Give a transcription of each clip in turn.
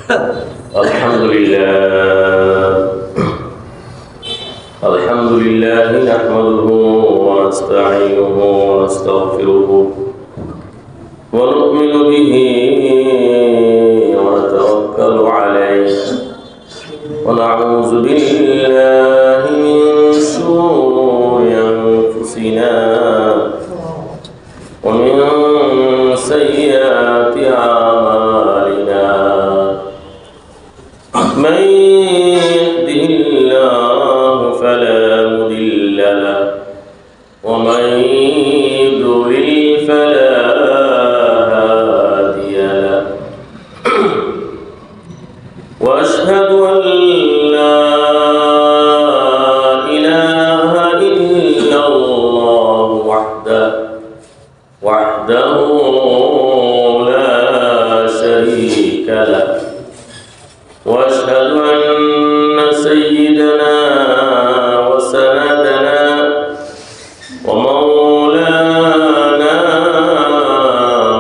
الحمد لله نحمده ونستعينه ونستغفره ونؤمن به ونتوكل عليه ونعوذ بالله من شرور أنفسنا ومن سيئات أعمالنا من يهده الله فلا مضل له ومن يضلل فلا هادي له وأشهد أن لا إله إلا الله وحده لا شريك له وأشهد أن سيدنا وسندنا ومولانا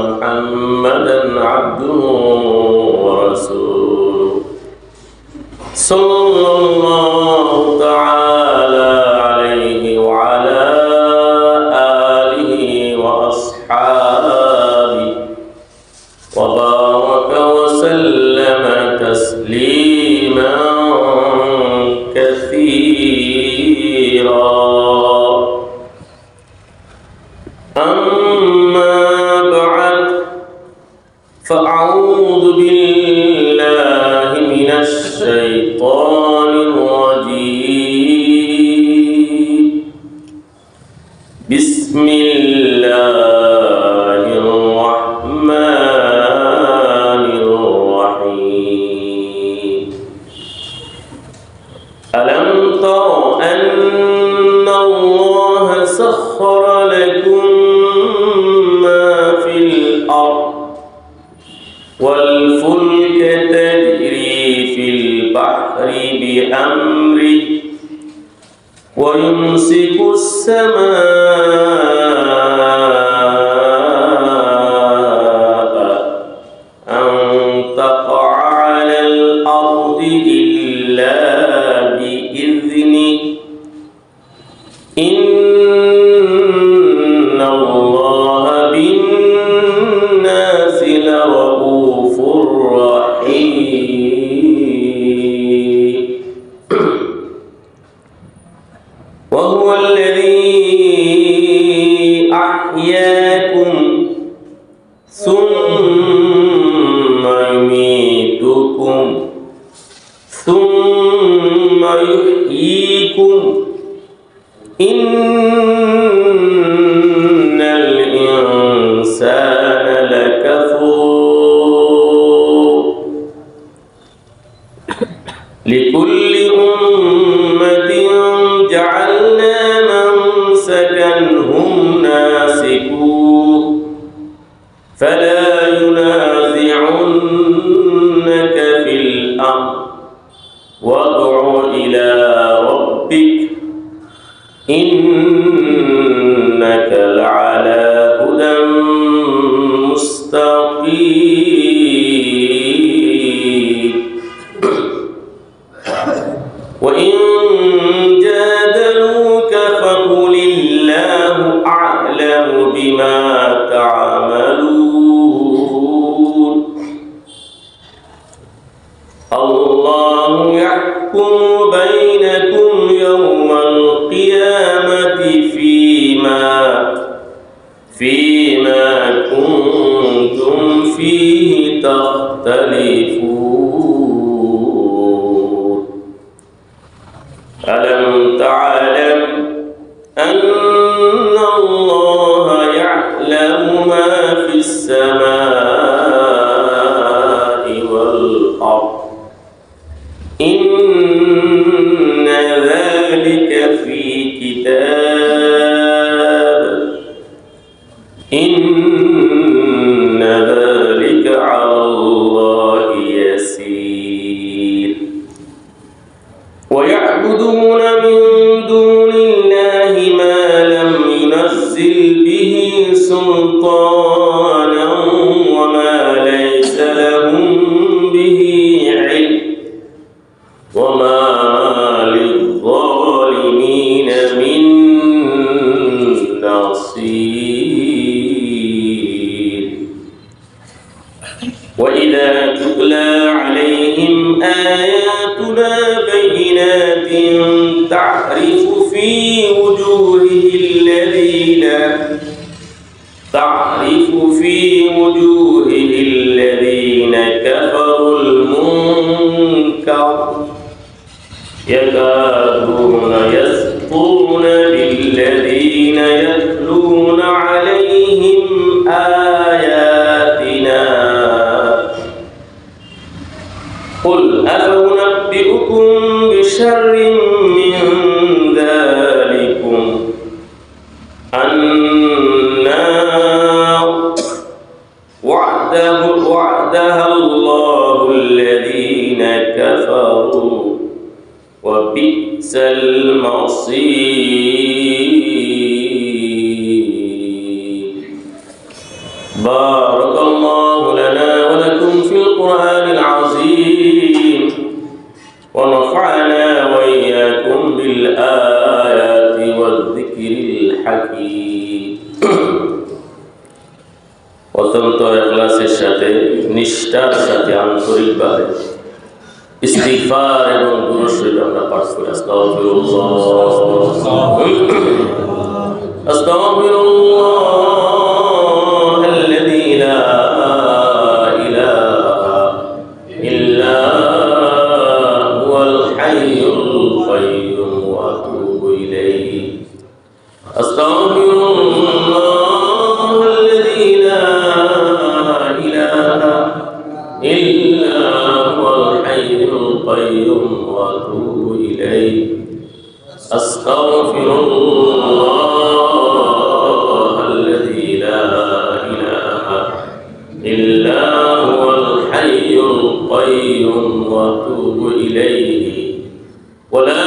محمدا عبده ورسوله صلى الله تعالى عليه وعلى آله وأصحابه وبارك وسلم تسليما كثيرا. أما بعد فأعوذ بالله من الشيطان الرجيم. بسم الله الرحمن الرحيم. ألم تر أن الله سخر لكم ما في الأرض والفلك تجري في البحر بأمره ويمسك السماء أن تقع على الأرض إلا بإذنه إن الله بالناس لرؤوف رحيم. وهو الذي أحياكم ثم يميتكم ثم يحييكم إن الإنسان لكفور. لكل أمة جعلنا منسكا هم ناسكوه فلا ينازعنك في الأمر وادع إلى ربك إنك لعلى هدى مستقيم. وإن جادلوك فقل الله أعلم بما تعملون. الله يحكم بينكم يوم القيامة فيما كنتم فيه تختلفون. ألم تعلم أن الله يعلم ما في السماء والأرض إن ذلك في كتاب إن ذلك على الله يسير. ويعبدون من دون الله ما لم ينزل به سلطانا وما ليس لهم به آياتنا بينات تعرف في وجوه الذين كفروا المنكر يكادون يسطون بالذين يتلون عليهم آياتنا قل أفأنبئكم بشر من ذلكم النار وعدها الله الذين كفروا وبئس المصير. بارك الله لنا ولكم في القرآن العظيم ونفعنا وإياكم بالآيات والذكر الحكيم. অত্যন্ত ইখলাসের সাথে নিষ্ঠার সাথে আন্তরিকভাবে ইস্তিগফার এবং দুরূদ শরীফ আমরা পাঠ করি। আস্তাগফিরুল্লাহাল্লাযী লা ইলাহা ইল্লা হুয়াল হাইয়ুল কাইয়্যুম ওয়া আতুবু ইলাইহি। আস্তাগফিরুল্লাহাল্লাযী লা ইলাহা ইল্লা হুয়াল হাইয়ুল কাইয়্যুম ওয়া আতুবু ইলাইহি। আস্তাগফিরুল্লাহাল্লাযী লা ইলাহা ইল্লা হুয়াল হাইয়ুল কাইয়্যুম ওয়া আতুবু ইলাইহি। ওয়ালা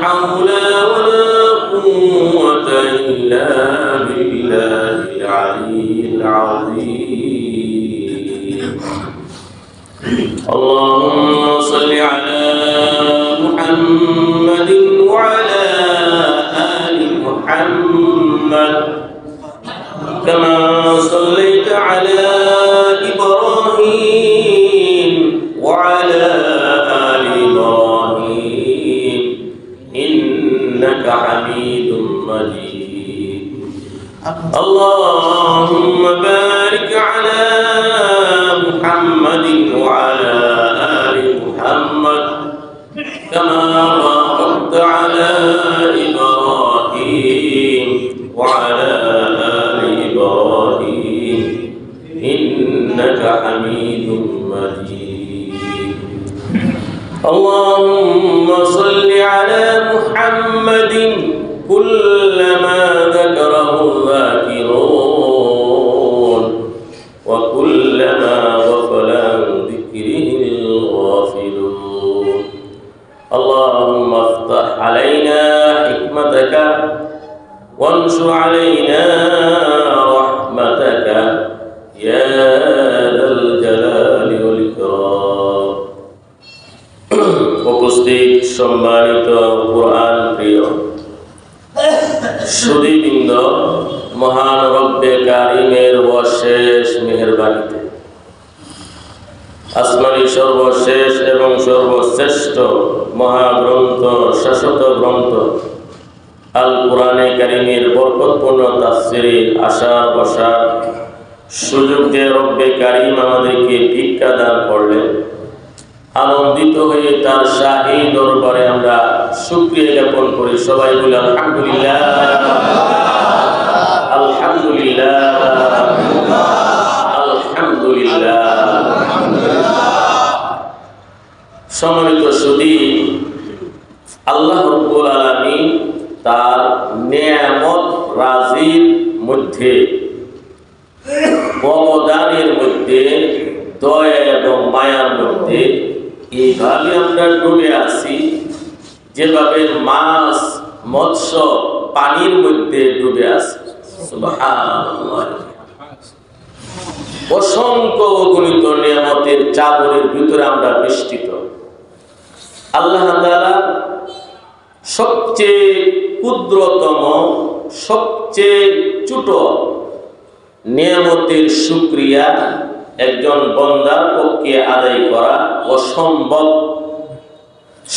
হাওলা ওয়ালা কুওয়াতা ইল্লা বিল্লাহিল আলিয়্যিল আযীম। اللهم صل على محمد وعلى آل محمد كما صليت على إبراهيم وعلى آل إبراهيم إنك حميد مجيد. اللهم بارك على محمد وعلى آل محمد كما باركت على إبراهيم وعلى آل إبراهيم إنك حميد مجيد. اللهم صل على محمد كلما ذكره الذاكرون وكلما غفل عن ذكره الغافلون. اللهم افتح علينا حكمتك وانشر علينا رحمتك يا ذا الجلال والإكرام. উপস্থিত সম্মানিত কুরআন প্রিয় সুধীবৃন্দ, মহান রব্বে কারিমের অশেষ মেহেরবানিতে আসমানী সর্বশেষ এবং সর্বশ্রেষ্ঠ মহাগ্রন্থ, শাশ্বত গ্রন্থ আল কুরআনে কারিমের বরকতপূর্ণ তাফসীরে আসার বসার সুযোগ দিয়ে রব্বে কারিম আমাদেরকে ভিক্ষা দান করলেন। আনন্দিত হয়ে তার শাহী দরবারে আমরা শুকরিয়া জ্ঞাপন করি। সবাই বলি আলহামদুলিল্লাহ, আলহামদুলিল্লাহ, আলহামদুলিল্লাহ। সম্মানিত সুধী, আল্লাহ রাব্বুল আলামিন তার নেয়ামত রাজির মধ্যে, অবদানের মধ্যে, দয়া এবং মায়ার মধ্যে এইভাবে আমরা ডুবে আছি যেভাবে মাছ মৎস্য পানির মধ্যে ডুবে আছে। সুবহানাল্লাহ। অসংখ্য অগণিত নিয়ামতের চাদরের ভিতরে আমরা বেষ্টিত। আল্লাহ তাআলা সবচেয়ে ক্ষুদ্রতম, সবচেয়ে ছোট নিয়ামতের শুকরিয়া একজন বান্দার পক্ষে আদায় করা অসম্ভব।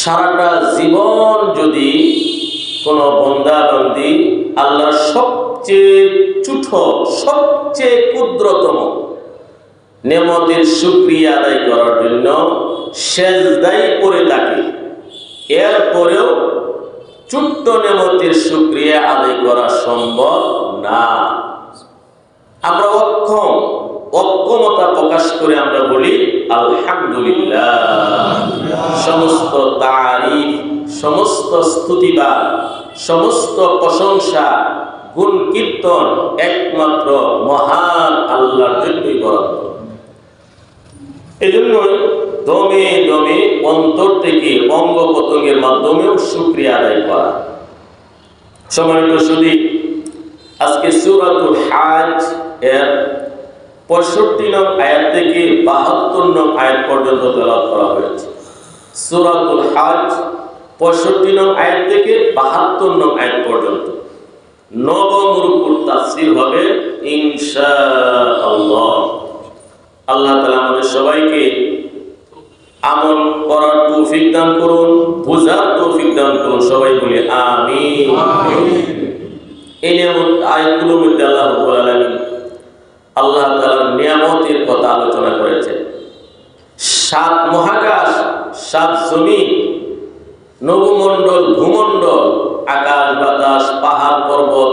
সারাটা জীবন যদি কোনো বান্দা বান্দি আল্লাহর সবচেয়ে ছোট সবচেয়ে ক্ষুদ্রতম নেমতের শুকরিয়া আদায় করার জন্য সেজদায় পড়ে থাকে, এরপরেও ছোট্ট নেমতের শুকরিয়া আদায় করা সম্ভব না। আমরা অক্ষমতা প্রকাশ করে আমরা বলি আলহামদুলিল্লাহ। সমস্ত তারিফ, সমস্ত স্তুতিবাদ, সমস্ত প্রশংসা, গুণ কীর্তন একমাত্র মহান আল্লাহর জন্যই বরাদ্দ। এজন্যই দমে দমে অন্তর থেকে অঙ্গ প্রত্যঙ্গের মাধ্যমেও শুকরিয়া আদায় করা। সম্মানিত সুধী, আজকে সূরাতুল হাজ এর 65 নং আয়াত থেকে 72 নং আয়াত পর্যন্ত তেলাওয়াত করা হয়েছে। সূরাতুল হাজ 65 নং আয়াত থেকে 72 নং আয়াত পর্যন্ত নবম রুকুর তাফসীর হবে ইনশাআল্লাহ। আল্লাহ তাআলা আমাদের সবাইকে আমল করার তৌফিক দান করুন, বুঝার তৌফিক দান করুন। সবাই বলি আমিন। এই আয়াতগুলোর মধ্যে আল্লাহ রাব্বুল আলামিন আল্লাহ তাআলার নিয়ামতের কথা আলোচনা করেছেন। 7 মহাকাশ, 7 জমিন, নবমণ্ডল, ভূমণ্ডল, আকাশ বাতাস, পাহাড় পর্বত,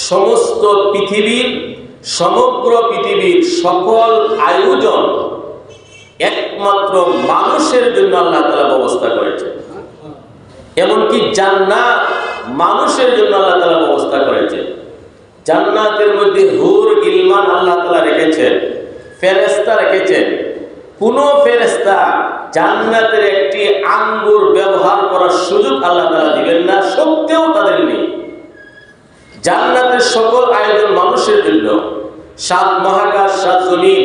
সমস্ত পৃথিবীর, সমগ্র পৃথিবীর সকল আয়োজন একমাত্র মানুষের জন্য আল্লাহ তাআলা ব্যবস্থা করেছেন। এমনকি জান্নাত মানুষের জন্য আল্লাহ তাআলা ব্যবস্থা করেছেন। জান্নাতের মধ্যে হুর গিলমান আল্লাহ তাআলা রেখেছেন, ফেরেশতা রেখেছেন। কোন ফেরেশতা জান্নাতের একটি আঙ্গুর ব্যবহার করার সুযোগ আল্লাহ তাআলা দিবেন না, সত্যিও তাদের নেই। জান্নাতের সকল আয়োজন মানুষের জন্য। 7 মহাকাশ, 7 জমিন,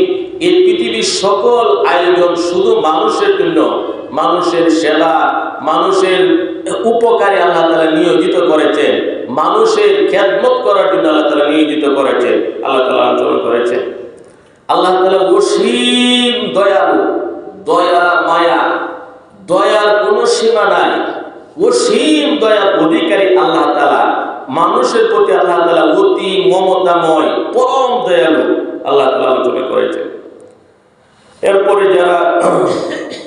এই পৃথিবীর সকল আয়োজন শুধু মানুষের জন্য। মানুষের সেবা, মানুষের উপকারে আল্লাহ তাআলা নিয়োজিত করেছেন, মানুষের খেদমত করার জন্য আল্লাহ তাআলা নিয়োজিত করেছেন, আল্লাহ তাআলা আচরণ করেছেন। আল্লাহ তাআলা অসীম দয়ালু, দয়া মায়া, দয়ার কোনো সীমা নাই। অসীম দয়ার অধিকারী আল্লাহ তাআলা। মানুষের প্রতি আল্লাহ তাআলা অতি মমতাময়, পরম দয়ালু আল্লাহ তাআলা আলোচনা করেছেন। এরপরে যারা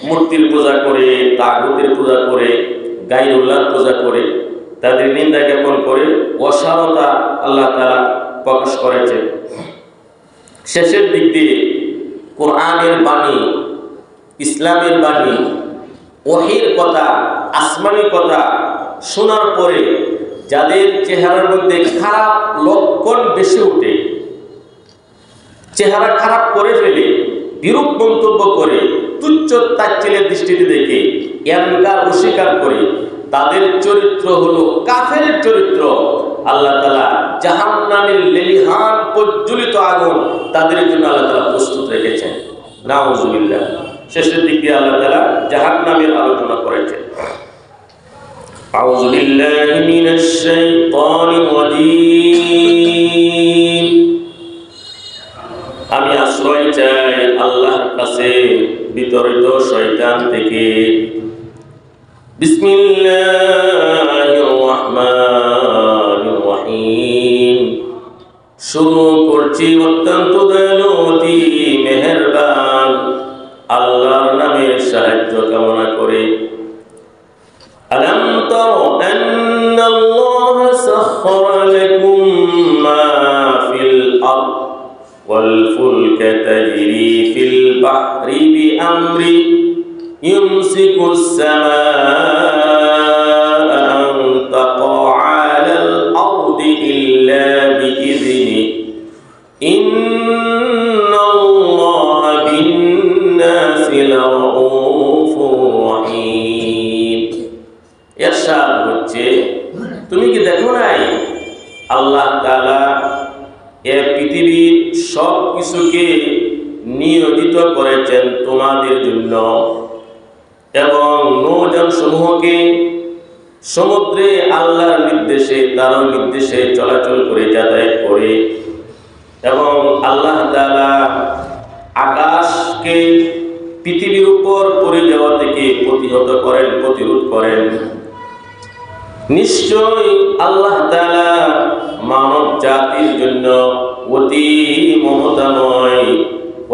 মূর্তির পূজা করে, তাগুতের পূজা করে, গায়রুল্লাহর পূজা করে, তাদের নিন্দা জ্ঞাপন করে অসারতা আল্লাহ তাআলা প্রকাশ করেছেন। শেষের দিক দিয়ে কোরআনের বাণী, ইসলামের বাণী, ওহীর কথা, আসমানি কথা শোনার পরে যাদের চেহারার মধ্যে খারাপ লক্ষণ বেশি ওঠে, চেহারা খারাপ করে ফেলে, বিরূপ মন্তব্য করে, তুচ্ছ তাচ্ছিল্যের দৃষ্টিতে দেখে, এনকার অস্বীকার করে, তাদের চরিত্র হলো কাফেরের চরিত্র। আল্লাহ তাআলা জাহান্নামের লেলিহান প্রজ্বলিত আগুন তাদের জন্য আল্লাহ তাআলা প্রস্তুত রেখেছেন। নাউযুবিল্লাহ। শেষের দিকে আল্লাহ তাআলা জাহান্নামের আলোচনা করেছেন। আউযু বিল্লাহি মিনাশ শাইতানির রাজীম। আমি আশ্রয় চাই আল্লাহর কাছে বিতরিত শয়তান থেকে। বিসমিল্লাহির রহমানির রহিম। শুরু করছি অত্যন্ত দয়ালু, অতি মেহেরবান আল্লাহর নামে সাহায্য কামনা করে। আলাম তারা আন্নাল্লাহা সাখখারা লাকুম মা ফিল আরদ ওয়াল ফুলকা তাজরি ফিল বাহরি বিআমরি ইউমসিকুস সামাআ আন তাকা আলাল আরদি ইল্লা বিইذনিহি ইন্নাল্লাহা বিন-নাসি লারউফুর রহিম। ইরশাদ হচ্ছে, তুমি কি দেখো নাই আল্লাহ তাআলা এই পৃথিবীর সব কিছুকে নিয়োজিত করেছেন তোমাদের জন্য, এবং নৌযান সমূহকে সমুদ্রে আল্লাহর নির্দেশে, তার নির্দেশে চলাচল করে, যাতায়াত করে, এবং আল্লাহ তাআলা আকাশকে পৃথিবীর উপর পড়ে যাওয়া থেকে প্রতিহত করেন, প্রতিরোধ করেন। নিশ্চয় আল্লাহ তাআলা মানব জাতির জন্য অতি মমতাময়,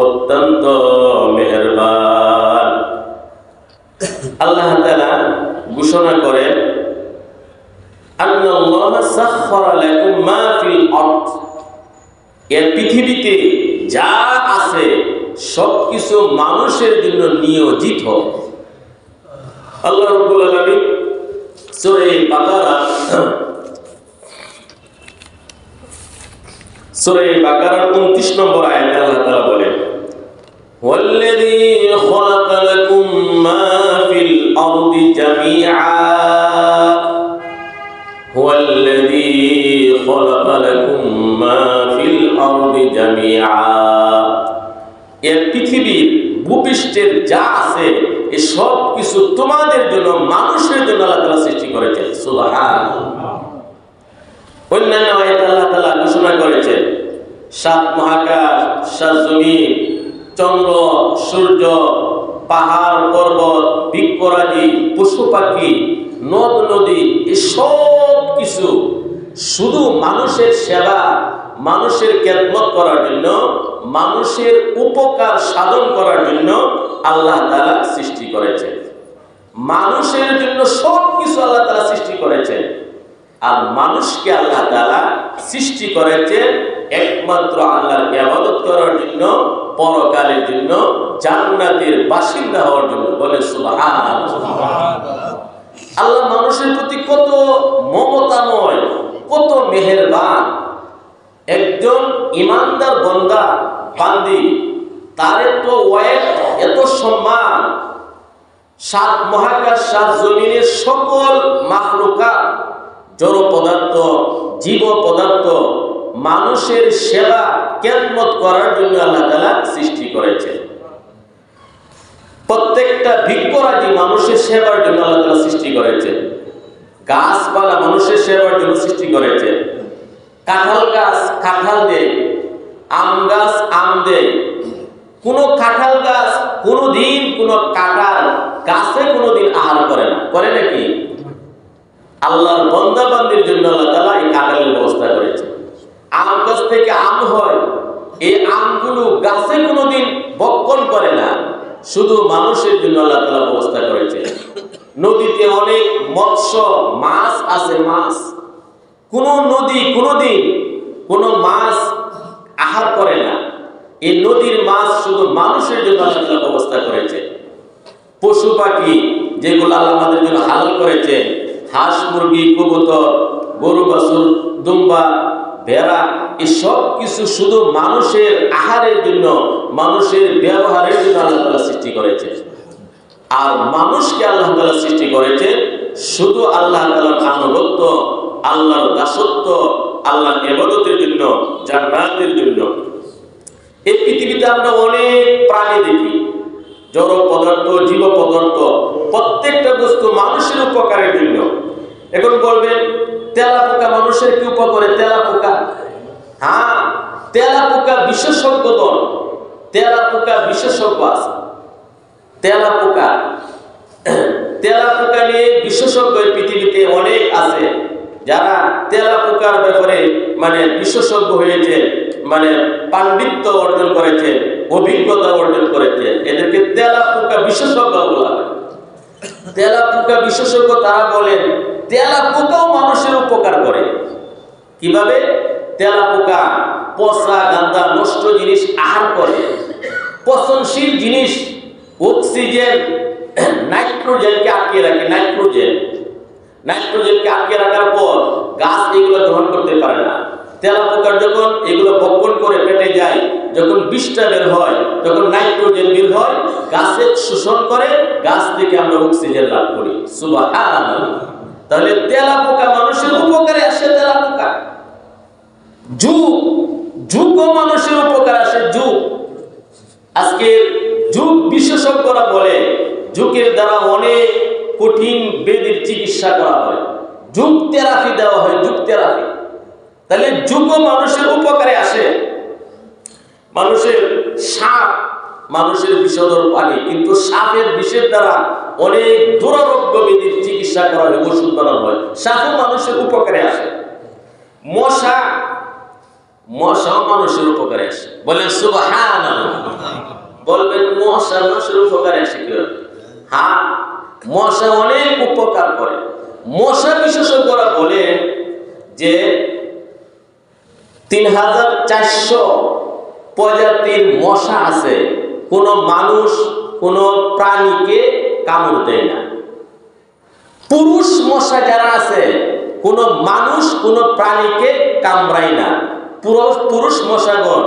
অত্যন্ত মেহেরবান। আল্লাহ তাআলা ঘোষণা করেন, আন্নাল্লাহা সাখখারা লাকুম মা ফিল আরদ, এই পৃথিবীতে যা আছে সবকিছু মানুষের জন্য নিয়োজিত। আল্লাহ রাব্বুল আলামিন সূরা বাকারার 29 নম্বর আয়াতে আল্লাহ তাআলা বলেন, ওয়াল্লাযী খালাকা লাকুম মা ফিল আরদি জামিআ, ওয়াল্লাযী খালাকা লাকুম মা ফিল আরদি জামিআ। এই পৃথিবীর ভূপৃষ্ঠের যা আছে এই সব কিছু তোমাদের জন্য, মানুষের জন্য আল্লাহ তাআলা সৃষ্টি করেছেন। সুবহানাল্লাহ। অন্যান্য আয়াতে আল্লাহ তাআলা ঘোষণা করেছেন, সাত মহাকাশ, সাত জমিন, চন্দ্র, সূর্য, পাহাড়, পর্বত, বৃক্ষরাজি, পশু পাখি, নদ নদী, এই সব কিছু শুধু মানুষের সেবা, মানুষের খেদমত করার জন্য, মানুষের উপকার সাধন করার জন্য আল্লাহ তাআলা সৃষ্টি করেছেন। মানুষের জন্য সব কিছু আল্লাহ তাআলা সৃষ্টি করেছেন। আর মানুষকে আল্লাহ তাআলা সৃষ্টি করেছেন একমাত্র আল্লাহর ইবাদত করার জন্য, পরকালের জন্য, জান্নাতের বাসিন্দা হওয়ার জন্য। বলে সুবহানাল্লাহ। আল্লাহ মানুষের প্রতি কত মমতাময়, কত মেহেরবান। একজন ইমানদার বান্দা, বান্দি, তার তো এত সম্মান, সাত মহাকাশ, সাত জমিনের সকল মাখলুকাত, জড় পদার্থ, জীব পদার্থ, মানুষের সেবা খেদমত করার জন্য আল্লাহ তাআলা সৃষ্টি করেছেন। প্রত্যেকটা বৃক্ষরাজি মানুষের সেবার জন্য আল্লাহ তাআলা সৃষ্টি করেছেন। গাছপালা মানুষের সেবার জন্য সৃষ্টি করেছেন। কাঁঠাল গাছ কাঁঠাল দেয়, আম গাছ আম দেয়। কোনো কাঁঠাল গাছ কোনোদিন কোনো কাঁঠাল গাছে কোনোদিন আহার করে না, করে নাকি? আল্লাহর বান্দা বান্দির জন্য আল্লাহ তাআলা এই কাঁঠালের ব্যবস্থা করেছে। আম গাছ থেকে আম হয়, এই আমগুলো গাছে কোনোদিন বক্ষণ করে না, শুধু মানুষের জন্য আল্লাহ তাআলা ব্যবস্থা করেছে। নদীতে অনেক মৎস্য মাছ আছে, মাছ, কোন নদী কোনোদিন কোন মাছ আহার করে না। এই নদীর মাছ শুধু মানুষের জন্য আল্লাহ তাআলা ব্যবস্থা করেছে। পশু পাখি যেগুলো আল্লাহ আমাদের জন্য হালাল করেছে, হাঁস, মুরগি, কবুতর, গরু, বাছুর, দুম্বা, ভেড়া, এই সব কিছু শুধু মানুষের আহারের জন্য, মানুষের ব্যবহারের জন্য আল্লাহ তাআলা সৃষ্টি করেছে। আর মানুষকে আল্লাহ তাআলা সৃষ্টি করেছে শুধু আল্লাহ তাআলার আনুগত্য, আল্লাহর দাসত্ব, আল্লাহর ইবাদতের জন্য, জান্নাতের জন্য। এই পৃথিবীতে আমরা অনেক প্রাণী দেখি, জড় পদার্থ, জীব পদার্থ, প্রত্যেকটা বস্তু মানুষের উপকারের জন্য। এখন বলবেন তেলাপোকা মানুষের কি উপকার করে? তেলাপোকা, হ্যাঁ, তেলাপোকা বিশেষজ্ঞ দল, তেলাপোকা বিশেষজ্ঞ আছে। তেলাপোকা নিয়ে বিশেষজ্ঞ পৃথিবীতে অনেক আছে, যারা তেলাপোকার ব্যাপারে বিশেষজ্ঞ হয়েছে, পাণ্ডিত্য অর্জন করেছে, অভিজ্ঞতা অর্জন করেছে। এদেরকে তেলাপোকা বিশেষজ্ঞ বলা হয়। তেলাপোকা বিশেষজ্ঞ তারা বলেন তেলাপোকাও মানুষের উপকার করে। কিভাবে? তেলাপোকা পচা গান্দা নষ্ট জিনিস আহার করে, পচনশীল জিনিস, অক্সিজেন, নাইট্রোজেনকে আটকে রাখে। নাইট্রোজেনকে আটকে রাখার পর গাছ এগুলো গ্রহণ করতে পারে না। তেলাপোকার যখন এগুলো বক্ষণ করে পেটে যায়, যখন বিষটা বের হয়, যখন নাইট্রোজেন বের হয়, গাছে শোষণ করে, গাছ থেকে আমরা অক্সিজেন লাভ করি। সুবহানাল্লাহ। তাহলে তেলাপোকা মানুষের উপকারে আসে। তেলাপোকা যুগও মানুষের উপকার আসে। আজকে যুগ বিশেষজ্ঞরা বলে যুগের দ্বারা অনেক কঠিন ব্যাধির চিকিৎসা করা হয়, যুগ থেরাপি দেওয়া হয়, যুগ থেরাপি। তাহলে যুগও মানুষের উপকারে আসে। মানুষের সাপ মানুষের বিষধর পানি, কিন্তু সাপের বিষের দ্বারা অনেক দুরারোগ্য ব্যাধির চিকিৎসা করা হয়, ওষুধ বানানো হয়। সাপও মানুষের উপকারে আসে, মশাও মানুষের উপকারে আসে। বলেন সুবহানাল্লাহ। বলবেন মশা মানুষের উপকারে আসে কি? হ্যাঁ, মশা অনেক উপকার করে। মশা বিশেষজ্ঞরা বলে যে ৩৪০০ প্রজাতির মশা আছে, কোন মানুষ কোন প্রাণীকে কামড় দেয় না। পুরুষ মশা যারা আছে, কোন মানুষ কোন প্রাণীকে কামড়ায় না। পুরুষ মশাগণ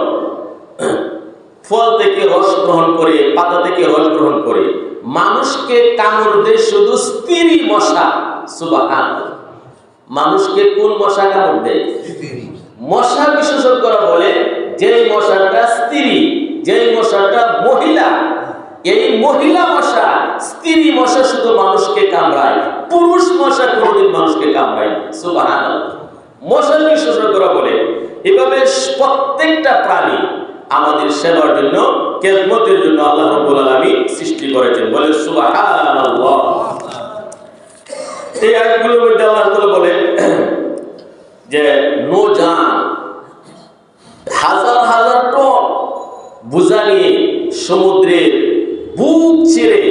ফল থেকে রস গ্রহণ করে, পাতা থেকে রস গ্রহণ করে। মানুষকে কামড় দেয় শুধু স্ত্রী মশা। সুবহানাল্লাহ। মানুষকে কোন মশা কামড় দেয়? মশা বিশেষজ্ঞরা বলে যে মশাটা স্ত্রী, যে মশাটা মহিলা, এই মহিলা মশা, স্ত্রী মশা শুধু মানুষকে কামড়ায়, পুরুষ মশা কোনদিন মানুষকে কামড়ায় না। সুবহানাল্লাহ। মশা বিশেষজ্ঞরা বলে এভাবে প্রত্যেকটা প্রাণী আমাদের সেবার জন্য, খেদমতের জন্য আল্লাহ রাব্বুল আলামিন সৃষ্টি করেছেন। বলে সুবহানাল্লাহ। এই আয়াতগুলোর মধ্যে আল্লাহ তাআলা বলেন যে নৌযান হাজার হাজার টন বোঝা নিয়ে সমুদ্রের বুক ছেড়ে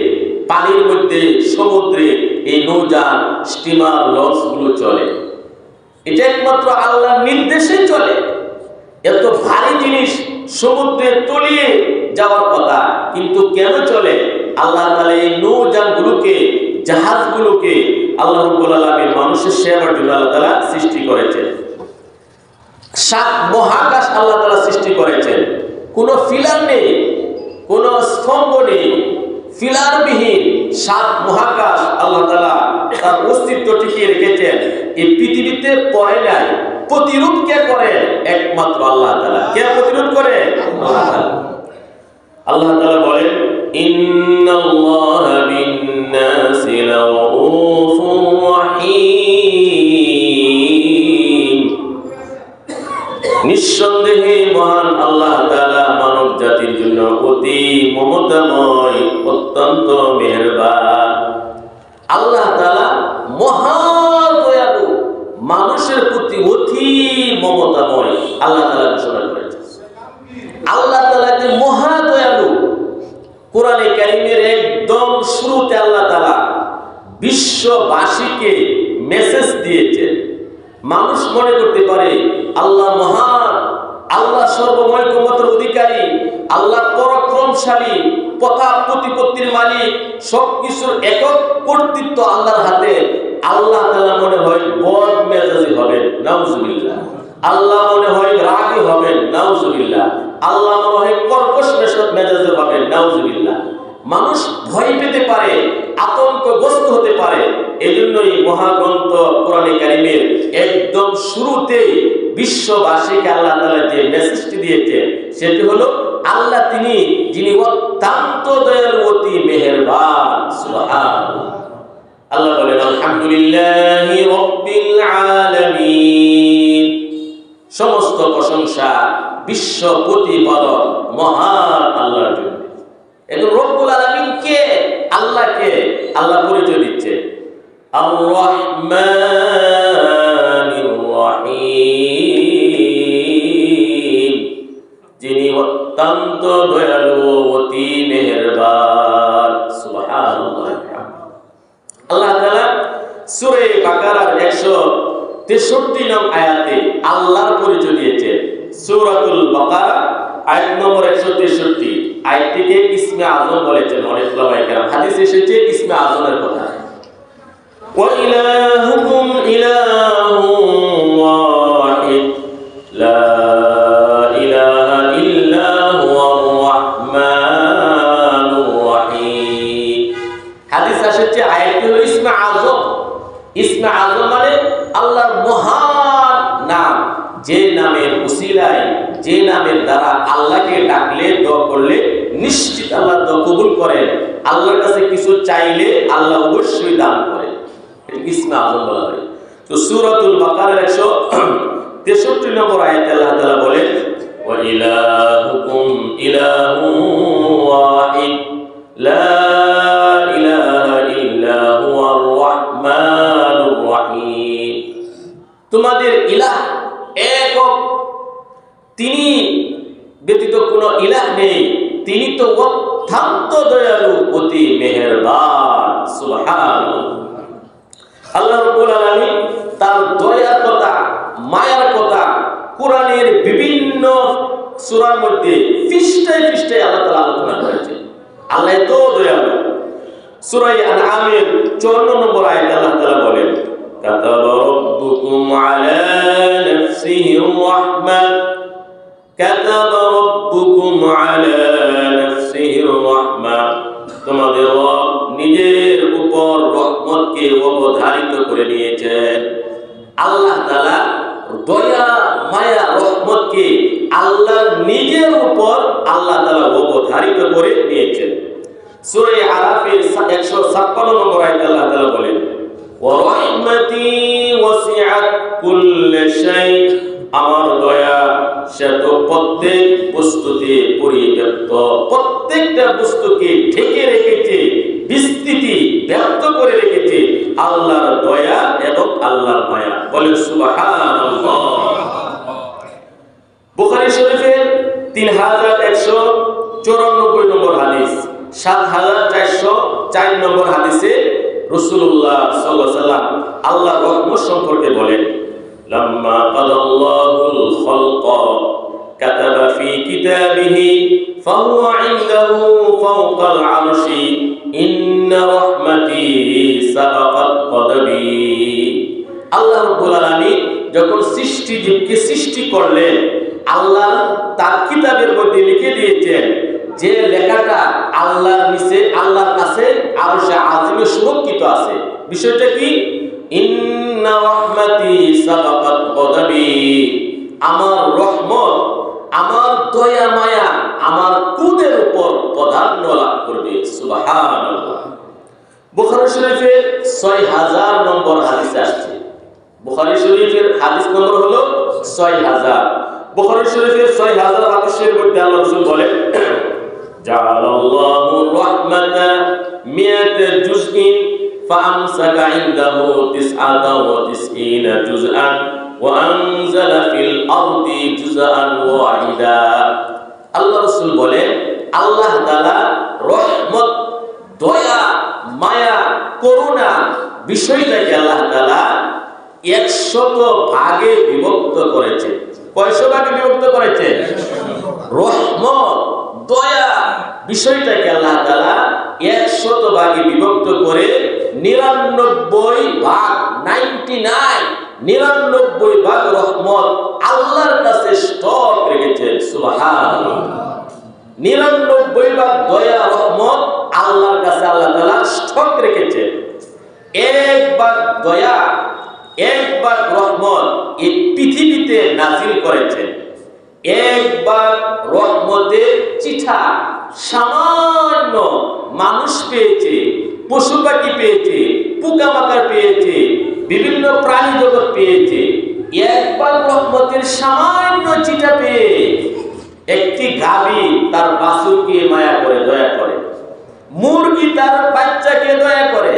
পানির মধ্যে, সমুদ্রে এই নৌযান, স্টিমার, লঞ্চ গুলো চলে। এটা একমাত্র আল্লাহর নির্দেশে চলে। এত ভারী জিনিস সমুদ্রে তলিয়ে যাওয়ার কথা, কিন্তু কেন চলে? আল্লাহ তাআলা এই নৌযানগুলোকে, জাহাজগুলোকে আল্লাহ রাব্বুল আলামিন মানুষের সেবার জন্য আল্লাহ তাআলা সৃষ্টি করেছেন। সাত মহাকাশ আল্লাহ তাআলা সৃষ্টি করেছেন। কোনো ফিলার নেই, কোনো স্তম্ভ নেই, ফিলারবিহীন সাত মহাকাশ আল্লাহ তাআলা তার অস্তিত্ব টিকিয়ে রেখেছেন। এই পৃথিবীতে পড়ে নাই। প্রতিরোধ কে করে? একমাত্র আল্লাহ তাআলা। কে প্রতিরোধ করে? আল্লাহ তাআলা। আল্লাহ তাআলা বলেন ইন্নাল্লাহা বিন-নাসি লাউফুর রাহিম। নিঃসন্দেহে মহান আল্লাহ তাআলা মানব জাতির জন্য অতি মমতাময়, অত্যন্ত মেহেরবান। আল্লাহ তাআলা মহা দয়ালু, মানুষের প্রতি অতি মমতাময় আল্লাহ তাআলা ঘোষণা করেছেন। আল্লাহ তাআলা যে মহা দয়ালু, কোরআনে কারীমের একদম শুরুতে আল্লাহ তাআলা বিশ্ববাসীকে মেসেজ দিয়েছেন। মানুষ মনে করতে পারে আল্লাহ মহান, আল্লাহ সর্বময় ক্ষমতার অধিকারী, আল্লাহ পরাক্রমশালী, প্রতাপ প্রতিপত্তির মালিক, সবকিছুর একক কর্তৃত্ব আল্লাহর হাতে। আল্লাহ তাআলা মনে হয় বদ মেজাজি হবেন, নাউজুবিল্লাহ। আল্লাহ মনে হয় রাগী হবেন, নাউজুবিল্লাহ। আল্লাহ মনে হয় কর্কশ মেজাজি হবেন, নাউজুবিল্লাহ। মানুষ ভয় পেতে পারে, আতঙ্কগ্রস্ত হতে পারে। এজন্যই মহাগ্রন্থ কোরআনে কারীমের একদম শুরুতে বিশ্ববাসীকে আল্লাহ তাআলা যে মেসেজটি দিয়েছেন সেটি হলো আল্লাহ তিনি যিনি অত্যন্ত দয়ালু, অতি মেহেরবান। সুবহানাল্লাহ। আল্লাহ বলেন আলহামদুলিল্লাহি রাব্বিল আলামিন। সমস্ত প্রশংসা বিশ্ব প্রতিপালক মহান আল্লাহর জন্য। এখন রব্বুল আলামিন কে? আল্লাহকে আল্লাহ পরিচয় দিচ্ছে আর রহমানির রহিম, যিনি অত্যন্ত দয়ালু, অতি মেহেরবান। সুবহানাল্লাহ। আল্লাহ তাআলা সূরা বাকারার 163 নং আয়াতে আল্লাহর পরিচয় দিয়েছেন। সূরাতুল বাকারা আয়াত নম্বর 163, আয়াতটিকে ইসমে আযম বলেছেন অনেক উলামায়ে কেরাম। হাদিসে এসেছে ইসমে আযমের কথা। ওয়া ইলাহুকুম ইলাহুন ওয়াহিদ লা ইলাহা ইল্লা হুয়ার রাহমানুর রহিম। হাদিস এসেছে আয়াতটি হলো ইসমে আযম। ইসমে আযম মানে আল্লাহর মহান নাম, যে নামের উসিলায়, যে নামের দ্বারা আল্লাহকে ডাকলে, দোয়া করলে নিশ্চিত আল্লাহ দোয়া কবুল করেন। আল্লাহর কাছে কিছু চাইলে আল্লাহ অবশ্যই দান করেন। এটাকে ইসমে আযম বলা হয়। তো সূরাতুল বাকারার 163 নম্বর আয়াতে আল্লাহ তাআলা বলেন ওয়া ইলাহুকুম ইলাহুন ওয়াহিদ লা ইলাহা ইল্লা হুয়ার রাহমানুর রাহিম। তোমাদের ইলাহ একক, তিনি ব্যতীত কোনো ইলাহ নেই, তিনি তো অত্যন্ত দয়ালু, অতি মেহেরবান। সুবহানাল্লাহ। আল্লাহ রাব্বুল আলামিন তার দয়ার কথা, মায়ার কথা কোরআনের বিভিন্ন সূরার মধ্যে পৃষ্ঠায় পৃষ্ঠায় আল্লাহ তাআলা আলোচনা করেছেন। আল্লাহ এত দয়ালু। সূরা আনআমের 54 নম্বর আয়াতে আল্লাহ তাআলা বলেন, কাতাবা রাব্বুকুম আলা নাফসিহির রাহমাহ, কাতাবা রাব্বুকুম আলা নাফসিহির রাহমাহ। তোমাদের রব নিজের উপর রহমতকে অবধারিত করে নিয়েছেন। আল্লাহ তাআলা দয়া, মায়া, রহমতকে আল্লাহ নিজের উপর আল্লাহ তাআলা অবধারিত করে নিয়েছেন। সূরা আরাফের 156 নম্বর আয়াতে আল্লাহ তাআলা বলেন, ওয়া রাহমাতি ওয়াসিআত কুল্লি শাই। আমার দয়া সে তো প্রত্যেক বস্তুতে পরিব্যাপ্ত, প্রত্যেকটা বস্তুকে ঢেকে রেখেছে, বিস্তৃতি ব্যক্ত করে রেখেছে আল্লাহর দয়া এবং আল্লাহর মায়া। বলেন সুবহানাল্লাহ। বুখারী শরীফের 3194 নম্বর হাদিস, 7404 নম্বর হাদিসে রাসূলুল্লাহ সাল্লাল্লাহু আলাইহি ওয়াসাল্লাম আল্লাহর রহমত সম্পর্কে বলেন, লাম্মা কাদাল্লাহুল খালকা কাতাবা ফি কিতাবিহি ফাহুয়া ইনদাহু ফাওকাল আরশি ইন্না রাহমাতি সাবাকাত কদবি। আল্লাহ রাব্বুল আলামিন যখন সৃষ্টিজীবকে সৃষ্টি করলেন, আল্লাহ তার কিতাবের মধ্যে লিখে দিয়েছেন যে লেখাটা আল্লাহর নিচে, আল্লাহর কাছে আরশে আজিমে সুরক্ষিত আছে। বিষয়টা কি? ইন্না রাহমাতি সাবাকাত গদাবি। আমার রহমত, আমার দয়া মায়া আমার ক্রোধের উপর প্রাধান্য লাভ করবে। সুবহানাল্লাহ। বুখারী শরীফের 6000 নম্বর হাদিসে আসছে। বুখারী শরীফের হাদিস নম্বর হলো 6000। বুখারী শরীফের 6000 হাদিসের মধ্যে আল্লাহ রাসূল বলেন, জাআলাল্লাহু রাহমাতা মিয়াতা জুজইন ফাআমসাকা ইনদাহু 99 জুজআন ওয়া আনজালা ফিল আরদি জুজআন ওয়াহিদা। আল্লাহ রাসূল বলেন, আল্লাহ তাআলা রহমত, দয়া, মায়া, করুণা বিষয়টাকে আল্লাহ তাআলা 100 ভাগে বিভক্ত করেছে। কয়শো ভাগে বিভক্ত করেছে? রহমত, দয়া বিষয়টাকে আল্লাহ তাআলা 100 ভাগে বিভক্ত করে 99 ভাগ, 99 ভাগ রহমত আল্লাহর কাছে স্টক রেখেছেন। সুবহানাল্লাহ। 99 ভাগ দয়া, রহমত আল্লাহর কাছে আল্লাহ তাআলা স্টক রেখেছেন। এক ভাগ দয়া, এক ভাগ রহমত এই পৃথিবীতে নাজিল করেছেন। এক ভাগ রহমতের চিঠা সামান্য মানুষ পেয়েছে, পশু পাখি পেয়েছে, পোকামাকড় পেয়েছে, বিভিন্ন প্রাণী জগৎ পেয়েছে। এক ভাগ রহমতের সামান্য চিঠা পেয়ে একটি গাভী তার বাছুরকে মায়া করে, দয়া করে। মুরগি তার বাচ্চাকে দয়া করে।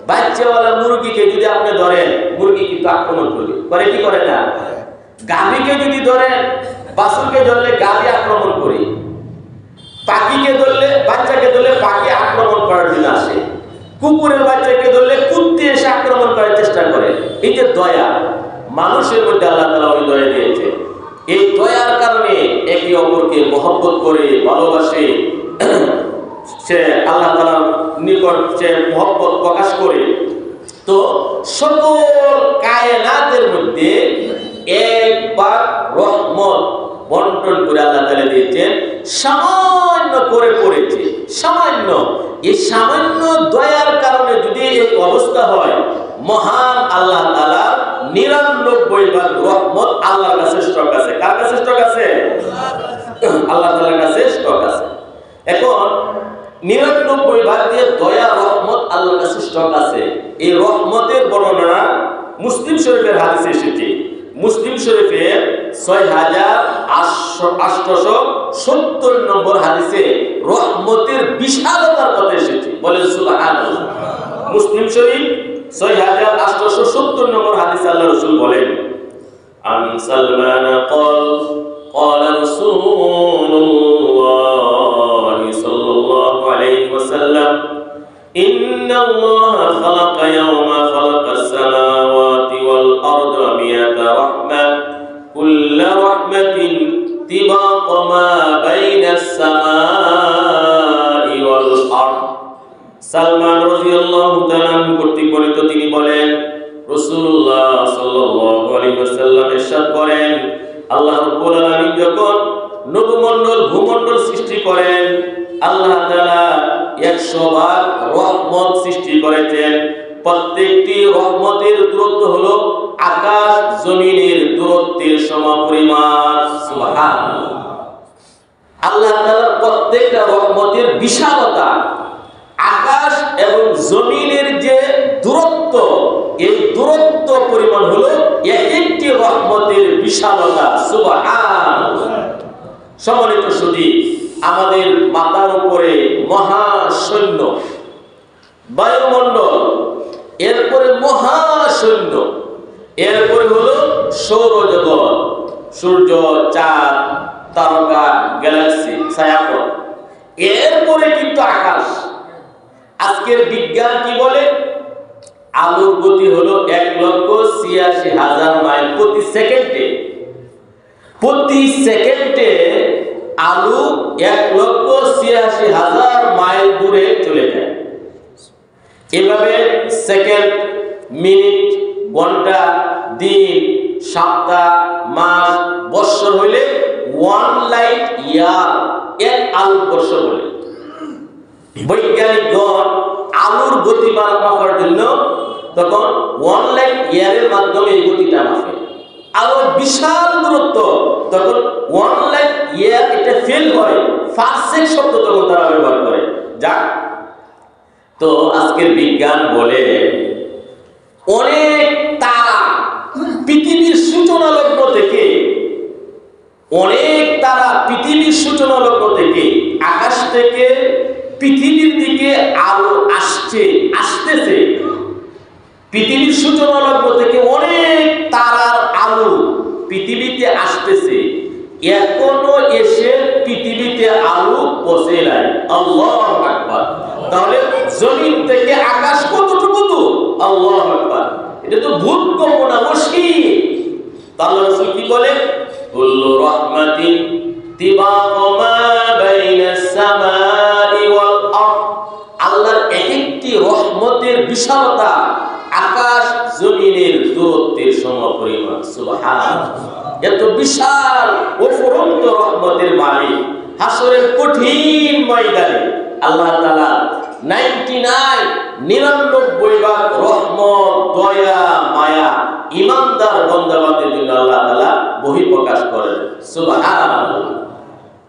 বাচ্চাওয়ালা মুরগিকে যদি আপনি ধরেন, মুরগি কিন্তু আক্রমণ করে কি করে না? গাভীকে যদি ধরেন, বাছুরকে ধরলে গাভী আক্রমণ করে। পাখিকে ধরলে, বাচ্চাকে ধরলে পাখি আক্রমণ করার জন্য আসে। কুকুরের বাচ্চাকে ধরলে কুত্তি এসে আক্রমণ করার চেষ্টা করে। এই যে দয়া, মানুষের মধ্যে আল্লাহ তাআলা ওই দয়া দিয়েছে। এই দয়ার কারণে একে অপরকে মহব্বত করে, ভালোবাসে। সে আল্লাহ তাআলার নিকট সে মহব্বত প্রকাশ করে। তো সকল কায়নাতের মধ্যে একবার রহমত বন্টন করে আল্লাহ তাআলা দিয়েছেন। সামান্য করে পড়েছে, সামান্য। এই সামান্য দয়ার কারণে যদি এই অবস্থা হয়, মহান আল্লাহ তাআলা 99 ভাগ রহমত আল্লাহর কাছে স্টক আছে। কার কাছে স্টক আছে? আল্লাহ তাআলার কাছে স্টক আছে। এখন 99 ভাগ দিয়ে দয়া, রহমত আল্লাহর কাছে স্টক আছে। এই রহমতের বর্ণনা মুসলিম শরীফের হাদিসে এসেছে। মুসলিম শরীফের 6870 নম্বর হাদিসে রহমতের বিশালতার কথা এসেছে। বলেন সুবহানাল্লাহ। মুসলিম শরীফ 6870 নম্বর হাদিসে আল্লাহ রাসূল বলেন, আন সালমান قال رسول الله صلى الله عليه وسلم إن الله خلق يوم خلق السماوات والأرض 100 رحمة كل رحمة طباق ما بين السماء والأرض। সালমান রাদিয়াল্লাহু তাআলা কর্তৃক বর্ণিত, তিনি বলেন রাসূলুল্লাহ সাল্লাল্লাহু আলাইহি ওয়াসাল্লাম ইরশাদ করেন, আল্লাহ রাব্বুল আলামিন যখন নবমণ্ডল ভূমণ্ডল সৃষ্টি করেন, আল্লাহ তাআলা 100 ভাগ রহমত সৃষ্টি করেছেন। প্রত্যেকটি রহমতের দূরত্ব হলো আকাশ জমিনের দূরত্বের সমপরিমাণ। সুবহানাল্লাহ। আল্লাহ তাআলার প্রত্যেকটা রহমতের বিশালতা, আকাশ এবং জমিনের যে দূরত্ব, এই দূরত্ব পরিমাণ হলো একটি রহমতের বিশালতা। সুবহানাল্লাহ। সম্মানিত সুধী, আমাদের মাথার উপরে মহাশূন্য, বায়ুমণ্ডল, এরপরে মহাশূন্য, এরপরে হলো সৌরজগৎ, সূর্য, চাঁদ, তারকা, গ্যালাক্সি, ছায়াপথ, এরপরে কিন্তু আকাশ। আজকের বিজ্ঞান কি বলে? আলোর গতি হলো 1,86,000 মাইল প্রতি সেকেন্ডে। প্রতি সেকেন্ডে আলো 1,86,000 মাইল দূরে চলে যায়। এভাবে সেকেন্ড, মিনিট, ঘন্টা, দিন, সপ্তাহ, মাস, বৎসর হইলে 1 লাইট ইয়ার, 1 আলোকবর্ষ বলে। বৈজ্ঞানিকগণ আলোর গতি মাপার জন্য তখন 1 লাইট ইয়ারের মাধ্যমে এই গতিটা মাপে। আলোর বিশাল দূরত্ব, তখন 1 লাইট ইয়ার এটা ফেল হয়, ফারসেক শব্দ তখন তারা ব্যবহার করে। যাক, তো আজকের বিজ্ঞান বলে অনেক তারা পৃথিবীর সূচনা লগ্ন থেকে, অনেক তারা পৃথিবীর সূচনা লগ্ন থেকে, আকাশ থেকে পৃথিবীর দিকে আলো আসতেছে। পৃথিবীর সূচনা লগ্ন থেকে অনেক তারার আলো পৃথিবীতে আসতেছে, এখনো এসে পৃথিবীতে আলো পৌঁছে নাই। আল্লাহু আকবার। তাহলে জমিন থেকে আকাশ কতটুকু দূর? আল্লাহু আকবার। এটা তো ভূতগম্য না, মুশকিল। আল্লাহ রাসূল কি বলে? কুল্লু রাহমাতিন তিবাকু মা বাইনাস সামাই ওয়াল আরদ। আল্লাহর একটি রহমতের বিশালতা আকাশ জমিনের দূরত্বের সমপরিমাণ। সুবহানাল্লাহ। এত বিশাল অফুরন্ত রহমতের মালিক হাসরের কঠিন ময়দানে আল্লাহ তাআলা 99 ভাগ রহমত, দয়া, মায়া ঈমানদার বান্দাবান্দির জন্য আল্লাহ তাআলা বহিঃপ্রকাশ করেন। সুবহানাল্লাহ।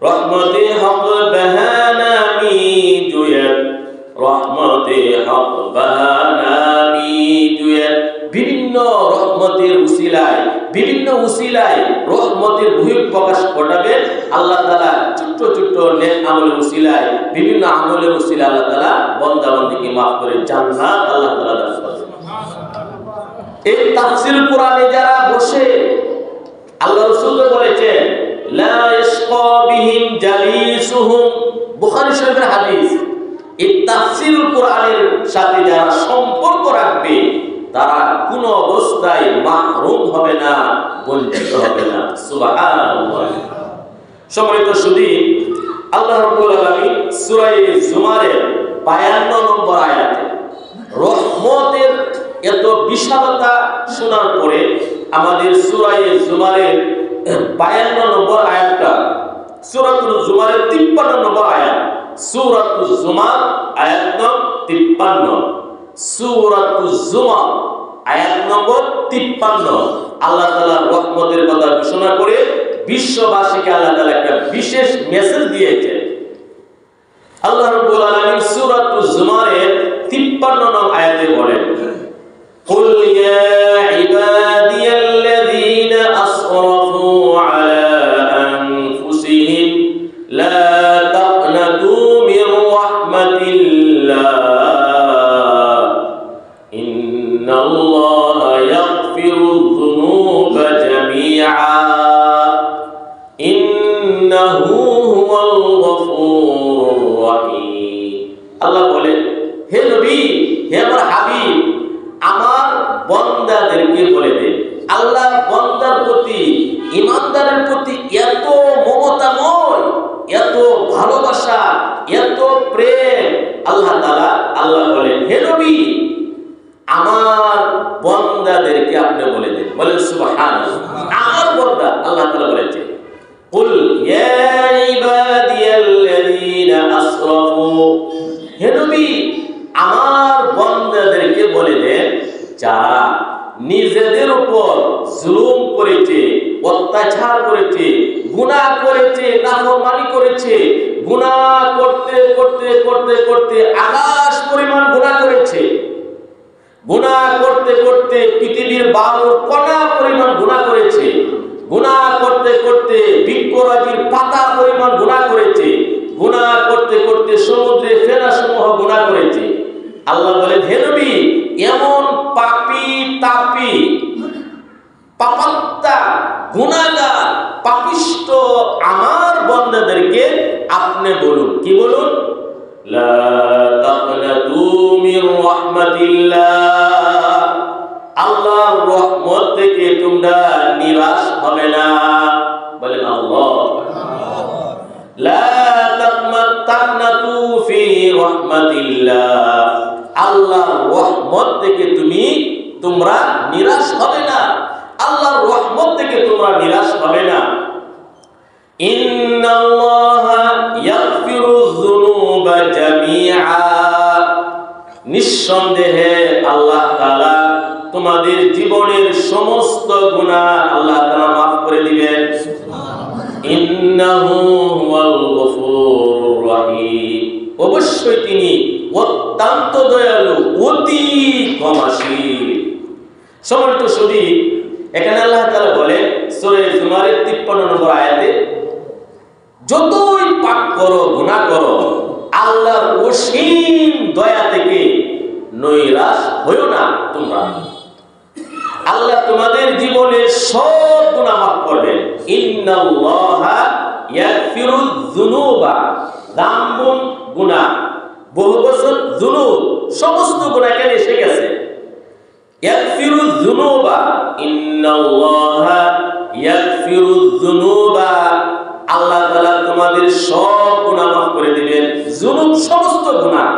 রহমতে হক বাহানামি জুয়াত, রহমতে হক বাহানামি জুয়াত। বিভিন্ন রহমতের উসিলায়, বিভিন্ন উসিলায় রহমতের বহিঃপ্রকাশ ঘটাবে আল্লাহ তাআলা। ছোট্ট ছোট্ট নেক আমলের উসিলায়, বিভিন্ন আমলের উসিলায় আল্লাহ তাআলা বান্দা-বান্দীকে maaf করে জান্নাত আল্লাহ তাআলা দান করেন। এই তাফসীর কোরআনে যারা বসে, আল্লাহ রাসূল বলেছেন লা ইয়াশকা বিহিম জালিসুহুম, বুখারী শরীফের হাদিস। এই তাফসীর কোরআনের সাথে যারা সম্পর্ক রাখবে তারা কোন অবস্থায় মাহরুম হবে না, বঞ্চিত হবে না। সুবহানাল্লাহ। সম্মানিত সুধী, আল্লাহ রাব্বুল আলামিন সূরা জুমারের 52 নম্বর আয়াতে রহমতের এত বিশালতা শোনার পরে আমাদের সূরা জুমারের 52 নম্বর আয়াতটা, সূরাতুল জুমারের 53 নম্বর আয়াত, সূরাতুল জুমার আয়াত নম্বর 53, সূরাতুল জুমার আয়াত নম্বর 53 আল্লাহ তাআলার রহমতের কথা ঘোষণা করে বিশ্ববাসীকে আল্লাহ তাআলা একটা বিশেষ মেসেজ দিয়েছেন। আল্লাহ রাব্বুল আলামিন সূরাতুল জুমারের 53 নং আয়াতে বলেন, কুল ইয়া ইবাদিয়াল্লাযীনা আসরাফু হে নবী, হে আমার হাবিব, আমার বান্দাদেরকে বলে দেন। আল্লাহ বান্দার প্রতি, ইমানদারের প্রতি এত মমতাময়, এত ভালোবাসা, এত প্রেম আল্লাহ তাআলা। আল্লাহ বলেন, হে নবী, আমার বান্দাদেরকে আপনি বলে দেন। বলেন সুবহানাল্লাহ। আমার বান্দা, আল্লাহ তাআলা বলেছে, কুল ইয়া ইবাদিয়াল্লাযীনা আসরাফু, হে নবী, আমার বান্দাদেরকে বলে দেন যারা নিজেদের উপর জুলুম করেছে, অত্যাচার করেছে, গুনাহ করেছে, নাফরমানি করেছে, গুনাহ করতে করতে করতে করতে আকাশ পরিমাণ গুনাহ করেছে, গুনাহ করতে করতে পৃথিবীর 12 কণা পরিমাণ গুনাহ করেছে, গুনাহ করতে করতে বৃক্ষরাজির পাতা পরিমাণ গুনাহ করেছে, গুনাহ করতে করতে সমুদ্রে ফেনা সমূহ গুনাহ করেছে। আল্লাহ বলেন, হে নবী, এমন পাপী তাপী পাপাত্তা গুনাহগার পাপিষ্ঠ আমার বান্দাদেরকে আপনি বলুন। কি বলুন? লা তাকনাতু মির রাহমাতিল্লাহ, আল্লাহর রহমত থেকে তোমরা নিরাশ হবে না। বলেন আল্লাহ। লা তাকনাতু ফি রাহমাতিল্লাহ, আল্লাহর রহমত থেকে তোমরা নিরাশ হবে না। আল্লাহর রহমত থেকে তোমরা নিরাশ হবে না। ইন্নাল্লাহা ইয়াগফিরুয যুনুবা জামিআ, নিঃসন্দেহে আল্লাহ তাআলা তোমাদের জীবনের সমস্ত গুনাহ আল্লাহ তাআলা মাফ করে দিবেন। ইন্নাহু হুয়াল গফুরুর রহিম, অবশ্যই তিনি অত্যন্ত দয়ালু, অতি ক্ষমাশীল। সম্মানিত সুধী, এখানে আল্লাহ তাআলা বলেন সূরা জুমারের 53 নম্বর আয়াতে, যতই পাপ করো, গুনাহ করো, আল্লাহর অসীম দয়া থেকে নৈরাশ হইও না তোমরা। আল্লাহ তোমাদের জীবনের সব গুনাহ মাফ করবেন। ইন্নাল্লাহা ইয়াগফিরুয যুনুবা, যামবুন গুনাহ, বহু বছর যুনুব, সমস্ত গুনাহ এখানে এসে গেছে। ইয়াগফিরুয যুনুবা, ইন্নাল্লাহা ইয়াগফিরুয যুনুবা, আল্লাহ তাআলা তোমাদের সব গুনাহ মাফ করে দিবেন। যুনুব সমস্ত গুনাহ,